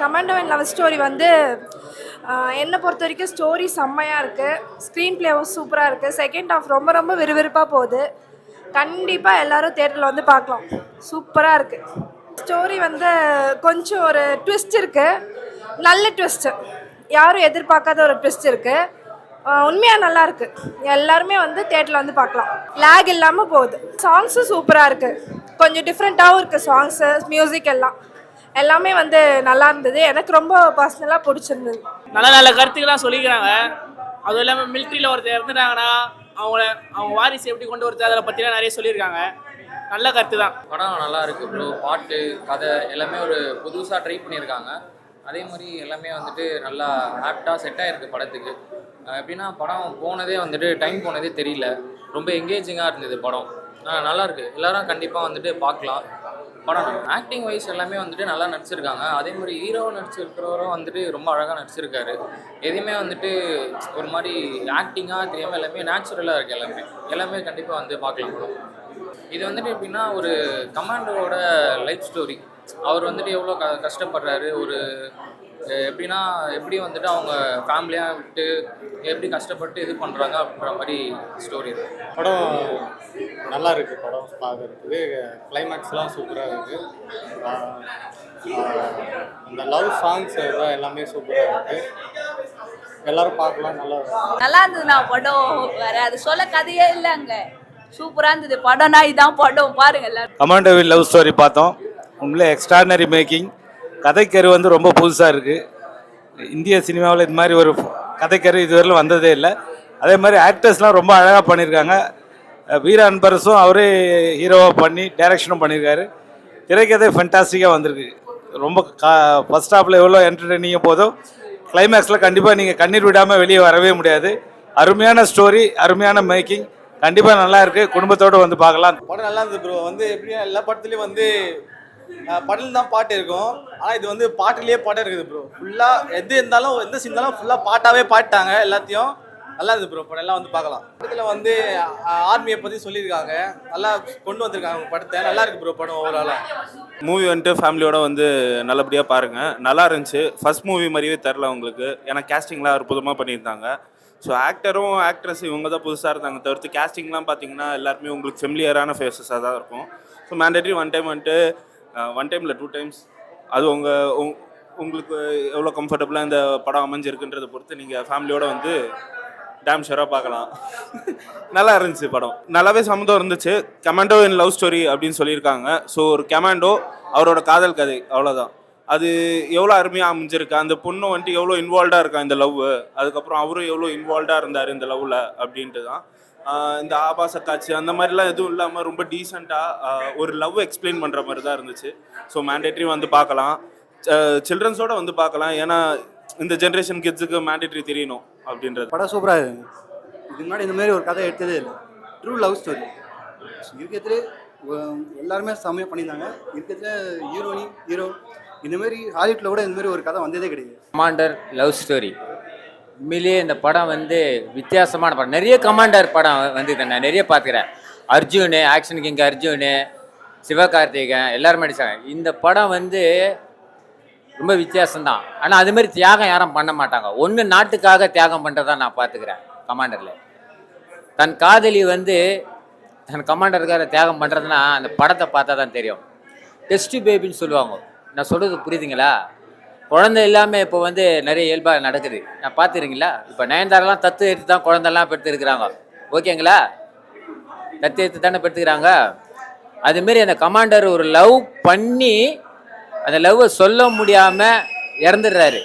Commando and love story வந்து என்னை பொறுத்த வரைக்கும் ஸ்டோரி செம்மையாக இருக்குது. ஸ்க்ரீன் ப்ளேவும் சூப்பராக இருக்குது. செகண்ட் ஹாஃப் ரொம்ப ரொம்ப விறுவிறுப்பாக போகுது. கண்டிப்பாக எல்லோரும் தேட்டரில் வந்து பார்க்கலாம். சூப்பராக இருக்குது. ஸ்டோரி வந்து கொஞ்சம் ஒரு ட்விஸ்ட் இருக்குது. நல்ல ட்விஸ்ட்டு, யாரும் எதிர்பார்க்காத ஒரு ட்விஸ்ட் இருக்குது. உண்மையாக நல்லா இருக்குது. எல்லாருமே வந்து தேட்டரில் வந்து பார்க்கலாம். லேக் இல்லாமல் போகுது. சாங்ஸும் சூப்பராக இருக்குது. கொஞ்சம் டிஃப்ரெண்ட்டாகவும் இருக்குது. சாங்ஸு, மியூசிக் எல்லாமே வந்து நல்லா இருந்தது. எனக்கு ரொம்ப பர்சனலாக பிடிச்சிருந்தது. நல்ல நல்ல கருத்துக்கெல்லாம் சொல்லிக்கிறாங்க. அதுவும் இல்லாமல் மிலிட்ரியில் ஒருத்தர் இறந்துட்டாங்கன்னா அவங்க வாரிசு எப்படி கொண்டு வரது அதை பற்றிலாம் நிறைய சொல்லியிருக்காங்க. நல்ல கருத்து தான். படம் நல்லா இருக்குது ப்ரோ. பாட்டு, கதை எல்லாமே ஒரு புதுசாக ட்ரை பண்ணியிருக்காங்க. அதே மாதிரி எல்லாமே வந்துட்டு நல்லா ஆப்டாக செட் ஆகிருக்கு படத்துக்கு. எப்படின்னா படம் போனதே வந்துட்டு டைம் போனதே தெரியல. ரொம்ப எங்கேஜிங்காக இருந்தது படம். நல்லாயிருக்கு. எல்லோரும் கண்டிப்பாக வந்துட்டு பார்க்கலாம். படம் ஆக்டிங் வைஸ் எல்லாமே வந்துட்டு நல்லா நடிச்சிருக்காங்க. அதே மாதிரி ஹீரோவை நடிச்சிருக்கிறவரும் வந்துட்டு ரொம்ப அழகாக நடிச்சிருக்காரு. எதுவுமே வந்துட்டு ஒரு மாதிரி ஆக்டிங்காக தெரியாமல் எல்லாமே நேச்சுரலாக இருக்குது. எல்லாமே கண்டிப்பாக வந்து பார்க்கலாம் படம். இது வந்துட்டு எப்படின்னா ஒரு கமாண்டோட லைஃப் ஸ்டோரி. அவர் வந்துட்டு எவ்வளோ கஷ்டப்படுறாரு, ஒரு எப்படின்னா எப்படி வந்துட்டு அவங்க ஃபேமிலியாக விட்டு எப்படி கஷ்டப்பட்டு இது பண்ணுறாங்க அப்படின்ற மாதிரி ஸ்டோரி இருக்குது. படம் நல்லா இருக்குது. படம் பார்க்குறதுக்கு கிளைமேக்ஸ்லாம் சூப்பராக இருக்குது. அந்த லவ் சாங்ஸ் எல்லாமே சூப்பராக இருக்குது. எல்லோரும் பார்க்கலாம். நல்லா இருந்ததுண்ணா படம். வேறு அது சொல்ல கதையே இல்லைங்க. சூப்பராக இருந்தது படம்னா. இதான் படம் பாருங்க எல்லாரும். கமாண்டோவில் லவ் ஸ்டோரி பார்த்தோம். உண்மையிலே எக்ஸ்ட்ரானரி மேக்கிங். கதைக்கரு வந்து ரொம்ப புதுசாக இருக்குது. இந்திய சினிமாவில் இது மாதிரி ஒரு கதைக்கரு இதுவரையிலும் வந்ததே இல்லை. அதே மாதிரி ஆக்டர்ஸ்லாம் ரொம்ப அழகாக பண்ணியிருக்காங்க. வீர அன்பரசும் அவரே ஹீரோவாக பண்ணி டைரக்ஷனும் பண்ணியிருக்காரு. திரைக்கதை ஃபென்டாஸ்டிக்காக வந்திருக்கு. ரொம்ப ஃபஸ்ட் ஹாஃபில் எவ்வளோ என்டர்டெய்னிங்காக போதோ கிளைமேக்ஸில் கண்டிப்பாக நீங்கள் கண்ணீர் விடாமல் வெளியே வரவே முடியாது. அருமையான ஸ்டோரி, அருமையான மேக்கிங். கண்டிப்பாக நல்லா இருக்குது. குடும்பத்தோடு வந்து பார்க்கலாம். படம் நல்லா இருந்தது ப்ரோ. வந்து எப்படின்னா எல்லா படத்துலேயும் வந்து படத்தில் தான் பாட்டு இருக்கும். ஆனால் இது வந்து பாட்டுலேயே படம் இருக்குது ப்ரோ. ஃபுல்லாக எது இருந்தாலும் எந்த சீன் இருந்தாலும் ஃபுல்லாக பாட்டாகவே பாட்டாங்க எல்லாத்தையும். நல்லா இருந்தது ப்ரோ. படம் எல்லாம் வந்து பார்க்கலாம். படத்தில் வந்து ஆர்மியை பற்றி சொல்லியிருக்காங்க. நல்லா கொண்டு வந்திருக்காங்க படத்தை. நல்லா இருக்குது ப்ரோ படம் ஓவராலாக. மூவி வந்துட்டு ஃபேமிலியோட வந்து நல்லபடியாக பாருங்கள். நல்லா இருந்துச்சு. ஃபர்ஸ்ட் மூவி மாதிரியே தெரில உங்களுக்கு. ஏன்னா கேஸ்டிங்லாம் அற்புதமாக பண்ணியிருந்தாங்க. ஸோ ஆக்டரும் ஆக்ட்ரஸ் இவங்க தான் புதுசாக இருந்தாங்க. தவிர்த்து கேஸ்டிங்லாம் பார்த்தீங்கன்னா எல்லாருமே உங்களுக்கு ஃபெமிலியரான ஃபேஸஸாக தான் இருக்கும். ஸோ மேண்டேட்ரி ஒன் டைம் இல்லை 2 times அது உங்களுக்கு எவ்வளோ கம்ஃபர்டபுளாக இந்த படம் அமைஞ்சிருக்குன்றதை பொறுத்து நீங்கள் ஃபேமிலியோடு வந்து டேம் ஷூராக பார்க்கலாம். நல்லா இருந்துச்சு படம். நல்லாவே சம்மந்தம் இருந்துச்சு. கமாண்டோ இன் லவ் ஸ்டோரி அப்படின்னு சொல்லியிருக்காங்க. ஸோ ஒரு கமாண்டோ அவரோட காதல் கதை, அவ்வளோதான். அது எவ்வளோ அருமையாக அமைஞ்சிருக்கு. அந்த பொண்ணு வந்துட்டு எவ்வளோ இன்வால்வ்டாக இருக்கா இந்த லவ். அதுக்கப்புறம் அவரும் எவ்வளோ இன்வால்வ்டாக இருந்தார் இந்த லவ்வில் அப்படின்ட்டு தான். இந்த ஆபாச காட்சி அந்த மாதிரிலாம் எதுவும் இல்லாமல் ரொம்ப டீசெண்டாக ஒரு லவ் எக்ஸ்பிளைன் பண்ணுற மாதிரி தான் இருந்துச்சு. ஸோ மேண்டேட்ரி வந்து பார்க்கலாம். சில்ட்ரன்ஸோடு வந்து பார்க்கலாம். ஏன்னா இந்த ஜென்ரேஷன் கிட்ஸுக்கு மேண்டேட்ரி தெரியணும் அப்படின்றது. படம் சூப்பராக இருக்குது. இதுக்கு முன்னாடி இந்த மாதிரி ஒரு கதை எடுத்ததே இல்லை. True love story. இருக்கிறதுலே எல்லாருமே செம்மையாக பண்ணியிருந்தாங்க. இருக்கிறதுல ஹீரோ இந்தமாரி ஹாலிவுட்டில் கூட இந்தமாரி ஒரு கதை வந்ததே கிடையாது. கமாண்டர் லவ் ஸ்டோரி உண்மையிலேயே இந்த படம் வந்து வித்தியாசமான படம். நிறைய கமாண்டர் படம் வந்து நான் நிறைய பார்த்துக்கிறேன். அர்ஜுனு, ஆக்ஷன் கிங் அர்ஜுனு, சிவகார்த்திகேயன் எல்லாரும் நடிச்சாங்க. இந்த படம் வந்து ரொம்ப வித்தியாசம்தான். ஆனால் அதுமாரி தியாகம் யாரும் பண்ண மாட்டாங்க. ஒன்று நாட்டுக்காக தியாகம் பண்ணுறதா நான் பார்த்துக்கிறேன் கமாண்டரில். தன் காதலி வந்து தன் கமாண்டருக்காக தியாகம் பண்ணுறதுனா அந்த படத்தை பார்த்தா தான் தெரியும். டெஸ்ட் பேபின்னு சொல்லுவாங்க. நான் சொல்கிறது புரியுதுங்களா? குழந்தை இல்லாமல் இப்போ வந்து நிறைய இயல்பாக நடக்குது. நான் பார்த்துருங்களா? இப்போ நயன்தாரெல்லாம் தத்து எடுத்து தான் குழந்தைலாம் பெற்றுருக்குறாங்க. ஓகேங்களா? தத்து எடுத்து தானே பெற்றுக்கிறாங்க. அதுமாரி அந்த கமாண்டர் ஒரு லவ் பண்ணி அந்த லவ்வை சொல்ல முடியாமல் இறந்துடுறாரு.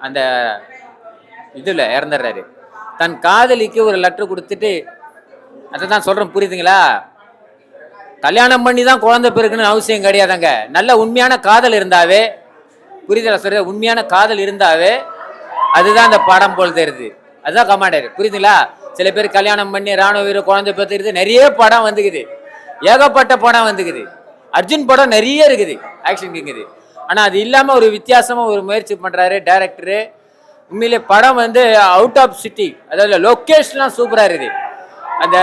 அந்த இதில் இறந்துடுறாரு. தன் காதலிக்கு ஒரு லெட்டர் கொடுத்துட்டு அதை தான் சொல்கிறேன், புரியுதுங்களா? கல்யாணம் பண்ணி தான் குழந்தை பிறகுன்னு அவசியம் கிடையாதாங்க. நல்ல உண்மையான காதல் இருந்தாவே, புரியுதுங்களா சார்? உண்மையான காதல் இருந்தாவே அதுதான் அந்த படம் போல் தெரியுது. அதுதான் கமாண்டர். புரியுதுங்களா? சில பேர் கல்யாணம் பண்ணி ராணுவ வீரர் குழந்தை பெற்றுக்குது. நிறைய படம் வந்துக்குது. ஏகப்பட்ட படம் வந்துக்குது. அர்ஜுன் படம் நிறைய இருக்குது, ஆக்ஷன் கிங்குது. ஆனால் அது இல்லாமல் ஒரு வித்தியாசமாக ஒரு முயற்சி பண்ணுறாரு டைரக்டரு. உண்மையிலே படம் வந்து அவுட் ஆஃப் சிட்டி, அதாவது லொக்கேஷன்லாம் சூப்பராக இருக்குது. அந்த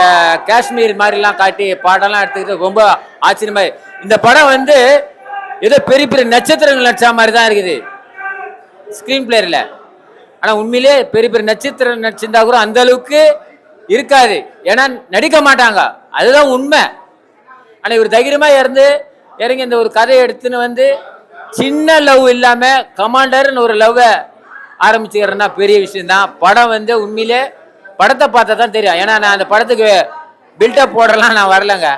காஷ்மீர் மாதிரிலாம் காட்டி பாடம்லாம் எடுத்துக்கிட்டு ரொம்ப ஆச்சரியமாக. இந்த படம் வந்து ஏதோ பெரிய பெரிய நட்சத்திரங்கள் நடிச்ச மாதிரி தான் இருக்குது. ஸ்க்ரீன் பிளே இல்லை. ஆனால் உண்மையிலே பெரிய பெரிய நட்சத்திரம் நடிச்சிருந்தா கூட அந்த அளவுக்கு இருக்காது, ஏன்னா நடிக்க மாட்டாங்க, அதுதான் உண்மை. ஆனால் இவர் தைரியமாக இறங்கி இந்த ஒரு கதையை எடுத்துன்னு வந்து சின்ன லவ் இல்லாமல் கமாண்டர்னு ஒரு லவ்வை ஆரம்பிச்சுக்கிறேன்னா பெரிய விஷயம்தான். படம் உண்மையிலே படத்தை பார்த்தா தான் தெரியும். ஏன்னா நான் அந்த படத்துக்கு பில்டப் போடுறலாம் நான் வரலைங்க.